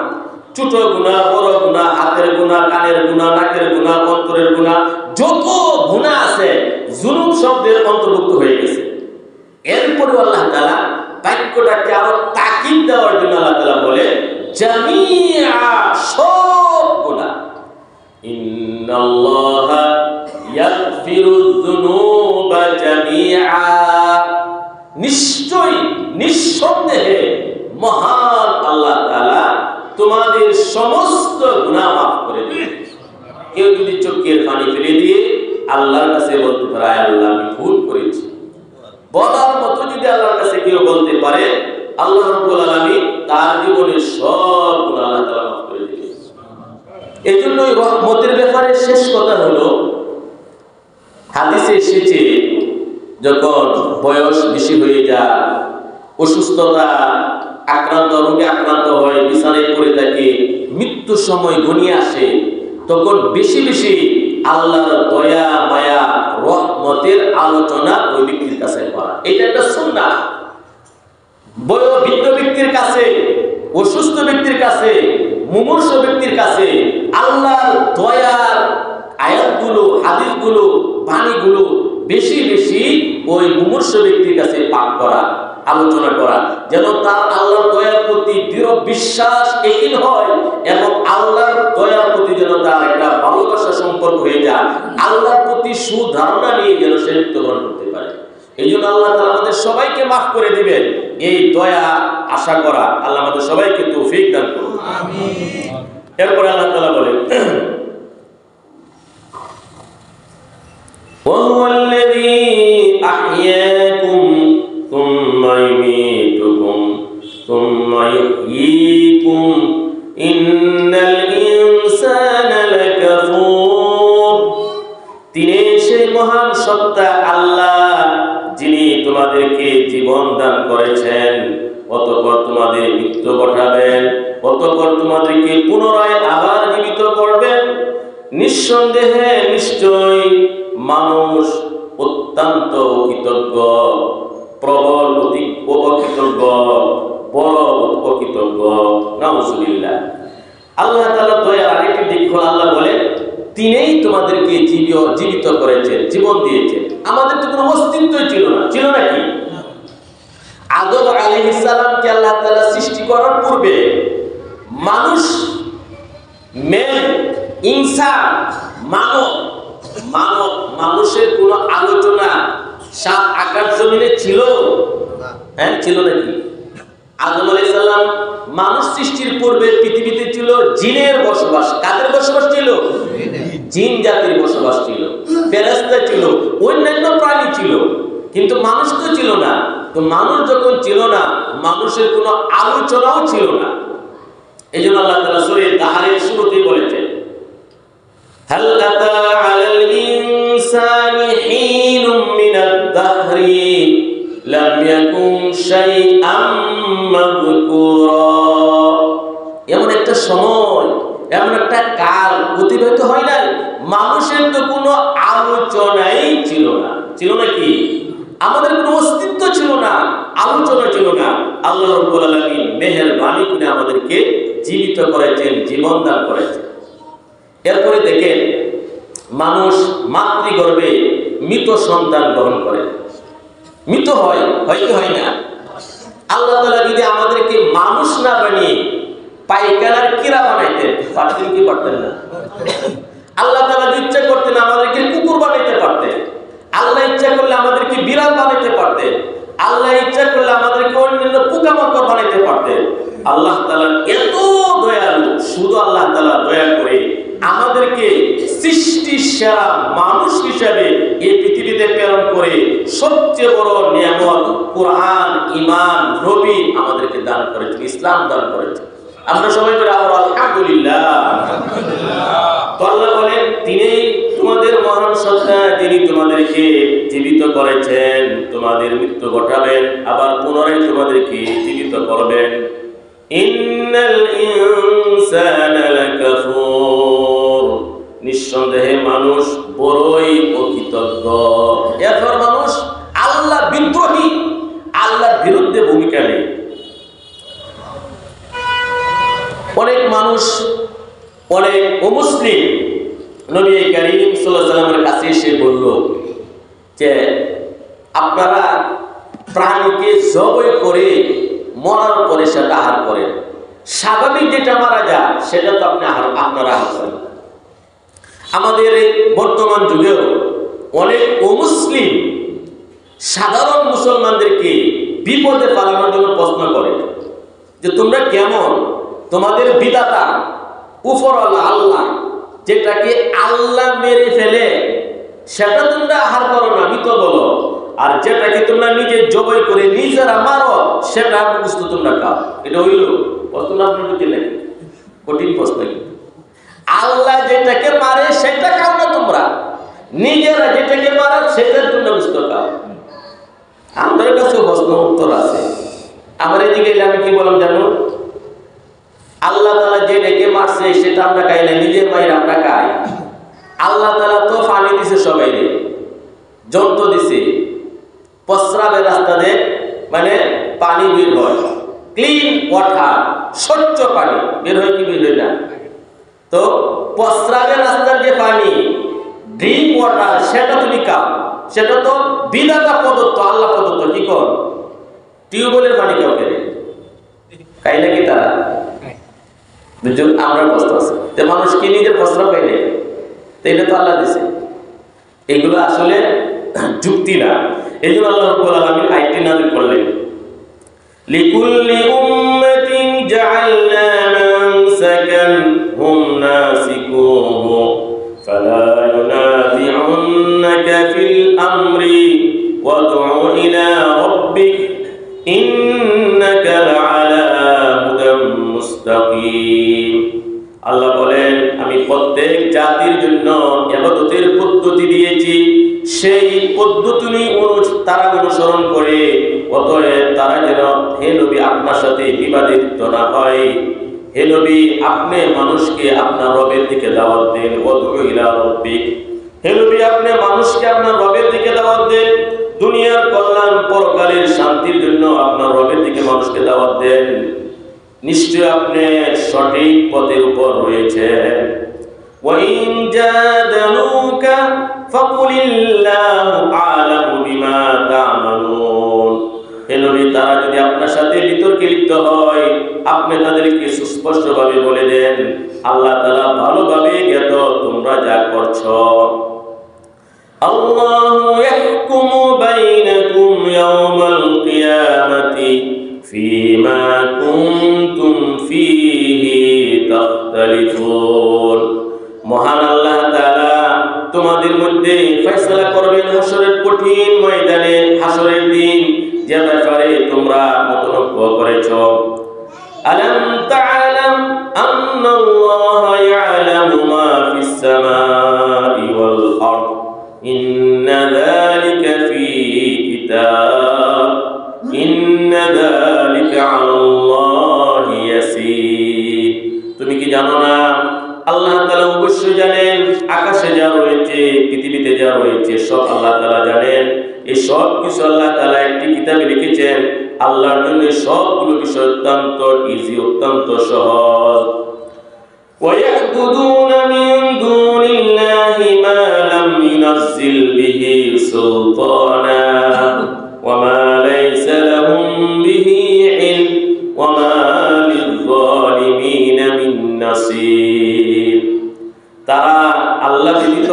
ছোট গুনাহ, বড় গুনাহ, হাতের গুনাহ, কানের গুনাহ, নাকের গুনাহ, অন্তরের গুনাহ, যত গুনাহ আছে যুনুব শব্দের অন্তর্ভুক্ত হয়ে গেছে। এরপরে আল্লাহ তাআলা বাক্যটাকে আরো তাকিদ দেওয়ার জন্য আল্লাহ তাআলা বলে জামিআ, সব গুনাহ। ইন্নাল্লাহা ইয়াগফিরুয যুনুবা জামিআ, নিশ্চয়ই নিঃসন্দেহে মহান আল্লাহ তাআলা তোমাদের সমস্ত গুনাহ মাফ করে দিবেন। কেউ যদি চোখের পানি ফেলে দিয়ে আল্লাহর কাছে বলতে পারে, আল্লাহ আমি ভুল করেছি, বলার মতো যদি আল্লাহর কাছে কেউ বলতে পারে, আল্লাহ রাব্বুল আলামিন তার জীবনের সব গুনাহ আল্লাহ তাআলা মাফ করে দিবেন। এজন্যই রহমতের ব্যাপারে শেষ কথা হলো, হাদিসে এসেছে যখন বয়স বেশি হয়ে যায়, অসুস্থতা আক্রান্ত, রোগে আক্রান্ত হয়, বিছানায় পড়ে থাকে, মৃত্যুর সময় ঘনিয়ে আসে, তখন বেশি বেশি আল্লাহর দয়া, মায়া, রহমতের আলোচনা ওই ব্যক্তির কাছে করা, এটা একটা সুন্নাহ। বৃদ্ধ ব্যক্তির কাছে, অসুস্থ ব্যক্তির কাছে, মুমূর্ষ ব্যক্তির কাছে আল্লাহর দয়ার আয়াতগুলো, হাদিসগুলো, বাণীগুলো বেশি বেশি ওই মুমূর্ষ ব্যক্তির কাছে পাঠ করা, আলোচনা করা, যেন তার আল্লাহর দয়ার প্রতি দৃঢ় বিশ্বাস একিন হয় এবং আল্লাহর দয়ার প্রতি যেন তার একটা ভালোবাসা সম্পর্ক হয়ে যায়, আল্লাহর প্রতি সুধারণা নিয়ে যেন সে মৃত্যুবরণ করতে পারে। এই জন্য আল্লাহ তাআলা আমাদের সবাইকে মাফ করে দিবেন, এই দয়া আশা করা আল্লাহ আমাদের সবাইকে তৌফিক দান করুন, আমিন। এরপরে আল্লাহ তাআলা বলেন, وهو الذي أحياكم ثم يميتكم ثم يحييكم إن الإنسان لكفور। তিনি সেই মহান সত্তা আল্লাহ, যিনি তোমাদেরকে জীবন দান করেছেন, অতঃপর তোমাদের মৃত্যু ঘটাবেন। অতঃপর তোমাদেরকে পুনরায় আবার জীবিত করবেন। নিঃসন্দেহে নিশ্চয় মানুষ অত্যন্ত কৃতজ্ঞ, প্রবল অকৃতজ্ঞ, বড় অকৃতজ্ঞ। নাউজুবিল্লাহ। আল্লাহ তাআলা দয়ার আরেকটি দিক হলো, আল্লাহ বলেন তিনিই তোমাদেরকে জীবিত করেছেন, জীবন দিয়েছেন। আমাদের তো কোনো অস্তিত্বই ছিল না, ছিল নাকি? আদম আলাইহিস সালামকে আল্লাহ তাআলা সৃষ্টি করার পূর্বে মানুষ, মানুষের কোনো আলোচনা সাত আকাশ জমিনে ছিল? হ্যাঁ, ছিল নাকি? আদম আলাইহিস সালাম মানুষ সৃষ্টির পূর্বে পৃথিবীতে ছিল জিনের বসবাস। কাদের বসবাস ছিল? জিন জাতির বসবাস ছিল, ফেরেশতা ছিল, অন্যান্য প্রাণী ছিল, কিন্তু মানুষ তো ছিল না। তো মানুষ যখন ছিল না, মানুষের কোনো আলোচনাও ছিল না। এই জন্য আল্লাহ তাআলা সূরা তাহরির শুরুতেই বলেছেন, হাল আতা আলাল ইনসানি হিনুম মিনাদ দাহরি লাম ইয়াকুন শাইআম মাযকুরা। এমন একটা সময়, এমন একটা কাল অতিবাহিত হয় নাই, মানুষের তো কোনো আলোচনাই ছিল না। ছিল নাকি? আমাদের কোনো অস্তিত্ব ছিল না, আলোচনা ছিল না। আল্লাহ রাব্বুল আলামিন মেহেরবানি করে আমাদেরকে জীবিত করেছেন, জীবন দান করেছেন। এরপরে দেখেন, মানুষ মাতৃগর্ভে মৃত সন্তান গ্রহণ করে, মৃত হয়, হয় কি হয় না? আল্লাহ তাআলা যদি আমাদেরকে মানুষ না বানিয়ে পায়খানার কিরা বানাইতেন, পারতেন কি পারতেন না? আল্লাহ তাআলা ইচ্ছা করতেন আমাদেরকে কুকুর বানাইতে পারতেন, আল্লাহ ইচ্ছা করলে আমাদেরকে বিড়াল বানাইতে পারতেন, আল্লাহ ইচ্ছা করলে আমাদেরকে অন্যান্য পোকামাকড় বানাইতে পারতেন। আল্লাহ তাআলা এত দয়ালু, শুধু আল্লাহ তাআলা দয়া করে আমাদেরকে সৃষ্টির সেরা মানুষ হিসেবে এই পৃথিবীতে প্রেরণ করে সবচেয়ে বড় নিয়ামত কোরআন, ঈমান, নবী আমাদেরকে দান করেছেন, ইসলাম দান করেছেন। আমরা সবাই বলি আলহামদুলিল্লাহ। তো আল্লাহ বলেন তিনি তোমাদের মহান সত্তা, যিনি তোমাদেরকে জীবিত করেছেন, তোমাদের মৃত্যু ঘটাবেন, আবার পুনরায় তোমাদেরকে জীবিত করবেন। ইন্নাল ইনসানা লাকাফুর, নিঃসন্দেহে মানুষ বড়ই অকৃতজ্ঞ। এরপর মানুষ আল্লাহ বিদ্রোহী, আল্লাহর বিরুদ্ধে ভূমিকা নেয়। অনেক মানুষ, অনেক অমুসলিম নবী করিম সাল্লাল্লাহু আলাইহি ওয়াসাল্লামের কাছে এসে বলল যে আপনারা প্রাণীকে জবাই করে মরার পরে সেটা আহার করেন, স্বাভাবিক যেটা মারা যায় সেটা তো আপনারা আহার করেন। আমাদের বর্তমান যুগেও অনেক অমুসলিম সাধারণ মুসলমানদেরকে বিপদে ফেলানোর জন্য প্রশ্ন করে যে তোমরা কেমন, তোমাদের বিধাতা উপরওয়ালা আল্লাহ যেটাকে আল্লাহ মেরে ফেলে সেটা তোমরা আহার করো না, মৃত বলো, আর যেটাকে তোমরা নিজে জবাই করে নিজেরা মারো সেটা বস্তু তোমরা খাও। এটা হইল প্রশ্ন? আপনার বুঝলেন? কঠিন প্রশ্ন। আল্লাহ যেটাকে মারে সেটা খাও না তোমরা, নিজেরা যেটাকে মারা সেটা তোমরা বুঝতে খাও। আমাদের কাছে প্রশ্ন উত্তর আছে। আমার এদিকে আমি কি বললাম জানো, আল্লাহ তাআলা যেটাকে মারছে সেটা আমরা খাই না, নিজের মায়ের আমরা খাই। আল্লাহ তাআলা তো পানি দিছে, সবাই যন্ত্র দিছে, প্রস্রাবের রাস্তা দিয়ে মানে পানি বের হয়, ক্লিন ওয়াটার, স্বচ্ছ পানি বের হয় কি বের হয় না? তো প্রস্রাবের রাস্তার যে পানি, ড্রিঙ্ক ওয়াটার, সেটা তুমি খাও, সেটা তো বিধাতা প্রদত্ত, আল্লাহ প্রদত্ত। কি কর, টিউবওয়েলের পানি খাও কেন? খাই নাকি তারা? আমরা কষ্ট আছে, তো মানুষ কি নিজের প্রস্রাব খাই না? তো এটা তো আল্লাহ দিছে। এগুলো আসলে যুক্তি না। এই জন্য আল্লাহ রাব্বুল আলামিন আয়াতটি নাযিল করলেন, লিকুল্লি উম্মাতিন জাআলনা মানসাকান হুম নাসিকুহু ফালা ইউনাযিউন্নাকা ফিল আমরি ওয়াদউ ইলা রাব্বিক ইন্নাকা লাআলা হুদাম মুস্তাকিম। আল্লাহ বলেন আমি প্রত্যেক জাতির জন্য ইবাদতের পদ্ধতি দিয়েছি, সেই পদ্ধতি তারা অনুসরণ করে, অতএব তারা যেন হে নবী আপনার সাথে বিবাদিত না হয়। হে নবী আপনি মানুষকে আপনার রবের দিকে দাওয়াত দেন, ওয়াদউ ইলা রাব্বিক। হে নবী আপনি মানুষকে আপনার রবের দিকে দাওয়াত দেন, দুনিয়ার কল্যাণ পরকালের শান্তির জন্য আপনার রবের দিকে মানুষকে দাওয়াত দেন। নিশ্চয় আপনি সঠিক পথের উপর রয়েছেন। وَإِنْ جَادَلُوكَ فَقُلِ اللَّهُ أَعْلَمُ بِمَا تَعْمَلُونَ। হে নবী তারা যদি আপনার সাথে বিতর্কে লিপ্ত হয়, আপনি তাদেরকে সুস্পষ্টভাবে বলে দেন, আল্লাহ তাআলা ভালোভাবে জ্ঞাত তোমরা যা করছো। আল্লাহু ইয়াহকুমু বাইনাকুম ইয়াওমাল কিয়ামাতি ফীমা কুনতুম ফীহি তাখতালিফুন। মহান আল্লাহ তাআলা তোমাদের মধ্যে ফয়সালা করবেন হাসরের কঠিন ময়দানে, হাসরের দিন, যে ব্যাপারে তোমরা মতনৈক্য করেছো। আলাম তা'লাম আন্নাল্লাহা ইয়া'লামু মা ফিস সামাই ওয়াল আরদ ইন্না যালিকা ফী কিতাব ইন্না যালিকা আলাল্লাহি ইয়াসীর। তুমি কি জানো না আল্লাহ তাআলা অবশ্যই জানেন আকাশে যা রয়েছে পৃথিবীতে যা রয়েছে সব আল্লাহ তাআলা জানেন। এই সব কিছু আল্লাহ তাআলা একটি কিতাবে লিখেছেন। আল্লাহর জন্য সবগুলো বিষয় অত্যন্ত ইজি, অত্যন্ত সহজ। وَيَعْبُدُونَ مِن دُونِ اللَّهِ مَا لَمْ يُنَزِّلْ بِهِ سُلْطَانًا وَمَا لَيْسَ لَهُم بِهِ عِلْمٌ وَمَا لِلظَّالِمِينَ مِن نَّصِيرٍ। তারা আল্লাহ ব্যতীত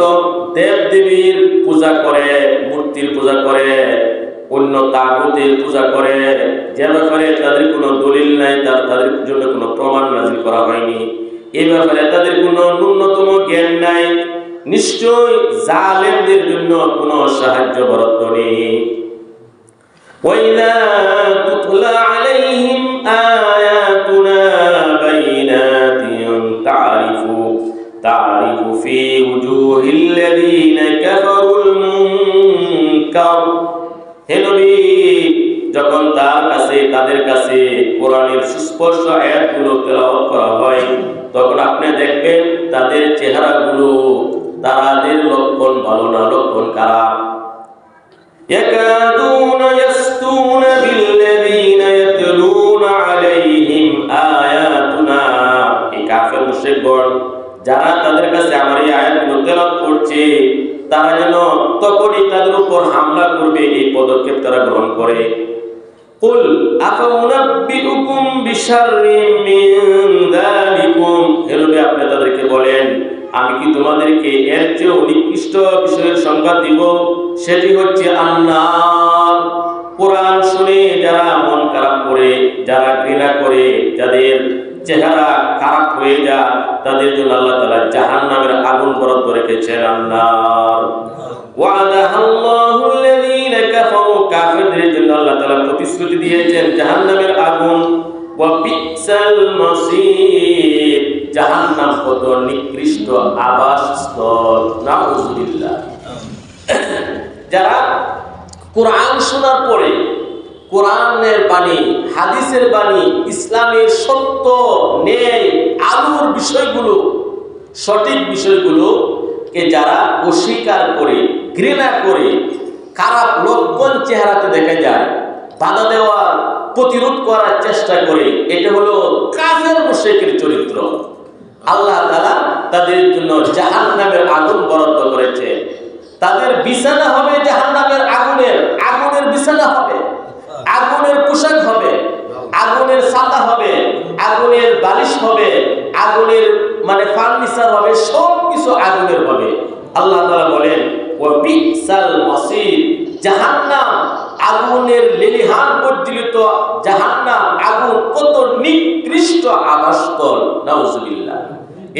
দেব দেবীর পূজা করে, মূর্তির পূজা করে, অন্য তাগুতের পূজা করে, যে ব্যাপারে তাদের কোনো দলিল নাই, তাদের জন্য কোনো প্রমাণ নাযিল করা হয়নি, এই ব্যাপারে তাদের কোনো ন্যূনতম জ্ঞান নাই। নিশ্চয় জালেমদের জন্য কোনো সাহায্য বরাদ্দ নেই। وَإِذَا تُتْلَى عَلَيْهِمْ آيَاتُنَا بَيِّنَاتٍ تعرف في وجوه الذين كفروا المنكر। হে নবী যখন তাদের কাছে কোরআনের সুস্পষ্ট আয়াতগুলো তেলাওয়াত করা হয়, তখন আপনি দেখবেন তাদের চেহারাগুলো, তাদের লক্ষণ ভালো না, লক্ষণ খারাপ। ইয়াকাদুনা ইয়াসতুনা বিল্লাযীনা ইয়াতলুনা আলাইহিম আয়াতুনা। এই কাফের মুশরিকগণ যারা তাদের কাছে আমার এই আয়াতগুলো তেলাওয়াত করছে, তারা যেন তখনই তাদের উপর হামলা করবে, এই পদক্ষেপ তারা গ্রহণ করে। কুল আফাউনাব্বিউকুম বিশাররিম মিন যালিকুম। হে নবী আপনি তাদেরকে বলেন, আমি কি তোমাদেরকে এর চেয়ে নিকৃষ্ট বিষয়ের সংবাদ দিব? সেটি হচ্ছে আন্নার। কোরআন শুনে যারা মন খারাপ করে, যারা ঘৃণা করে, যাদের চেহারা খারাপ হয়ে যায়, তাদের জন্য আল্লাহ তাআলা জাহান্নামের আগুন বরাদ্দ রেখেছেন। আন্নার ওয়াদাহাল্লাহু আল্লাযীনা কাফারু। কাফিরদের জন্য আল্লাহ তাআলা প্রতিশ্রুতি দিয়েছেন জাহান্নামের আগুন। ওয়া বিসাল মাসীর। জাহান্নাম কত নিকৃষ্ট আবাসস্থল। নাউযুবিল্লাহ। যারা কোরআন শোনার পরে কোরআনের বাণী, হাদিসের বাণী, ইসলামের সত্য, ন্যায়, আলোর বিষয়গুলো, সঠিক বিষয়গুলোকে যারা অস্বীকার করে, ঘৃণা করে, খারাপ লক্ষণ চেহারাতে দেখা যায়, বাধা দেওয়ার, প্রতিরোধ করার চেষ্টা করে, এটা হলো কাফের মুশরিকের চরিত্র। আল্লাহ তাআলা তাদের জন্য জাহান্নামের আগুন বরাদ্দ করেছে। তাদের বিছানা হবে জাহান্নামের আগুনের বিছানা হবে, আগুনের পোশাক হবে, আগুনের ছাতা হবে, আগুনের বালিশ হবে, আগুনের ফার্নিচার হবে, সব কিছু আগুনের হবে। আল্লাহ তাআলা বলেন ওয়া বিসাল মাসীর। জাহান্নাম আগুনের লেলিহান প্রজ্বলিত জাহান্নাম আগুন কত নিকৃষ্ট আবাসস্থল। নাউযুবিল্লাহ।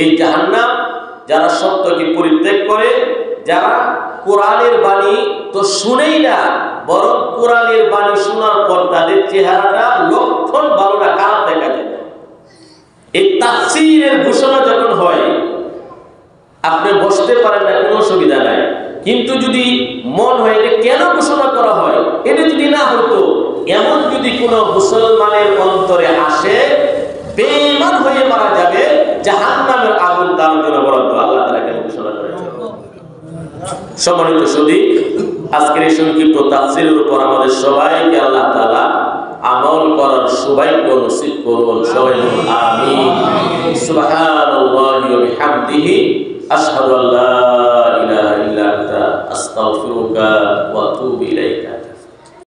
এই জাহান্নাম যারা সত্যকে পরিত্যাগ করে, যারা কোরআনের বাণী তো শুনেই না, বরং কোরআনের বাণী শোনার পর তাদের চেহারাটা লক্ষণ ভালো না, খারাপ দেখা যায়। এই তাফসীরের ঘোষণা যখন হয়, আপনি বসতে পারেন না, কোনো অসুবিধা নাই, কিন্তু যদি মন হয় এটা কেন ঘোষণা করা হয়, এটা যদি না হতো, এমন যদি কোনো মুসলমানের অন্তরে আসে, বেঈমান হয়ে সম্মানিত সুধী, আজকের এই সংক্ষিপ্ত তাফসীরের উপর আমাদের সবাইকে আল্লাহ তাআলা আমল করার সৌভাগ্য নসিব করুন। সবাই বলুন আমিন। সুবহানাল্লাহি ওয়া বিহামদিহি আশহাদু আল্লা ইলাহা ইল্লা আনতা আস্তাগফিরুকা ওয়া আতুবু ইলাইকা।